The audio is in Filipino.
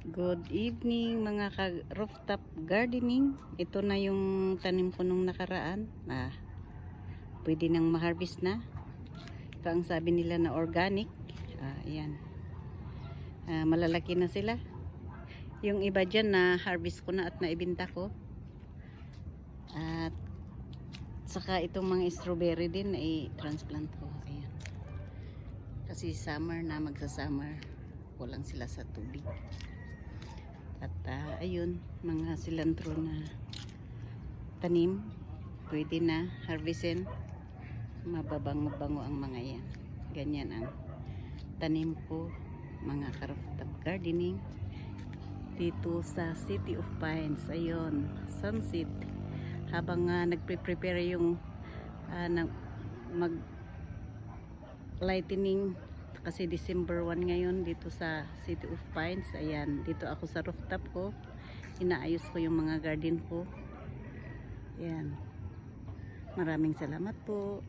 Good evening mga rooftop gardening. Ito na yung tanim ko nung nakaraan. Pwede nang ma-harvest na. Ito ang sabi nila na organic. Ayan. Malalaki na sila. Yung iba dyan na harvest ko na at naibenta ko. At saka itong mga strawberry din na i-transplant ko. Ayan. Kasi summer na, magsa-summer. Kulang sila sa tubig. At ayun, mga cilantro na tanim, pwede na harvestin. Mababango-bango ang mga yan. Ganyan ang tanim ko, mga rooftop gardening dito sa City of Pines. Ayun, sunset. Habang nagpe-prepare yung mag lightening kasi December 1 ngayon dito sa City of Pines. Ayan, dito ako sa rooftop ko, inaayos ko yung mga garden ko. Ayan, maraming salamat po.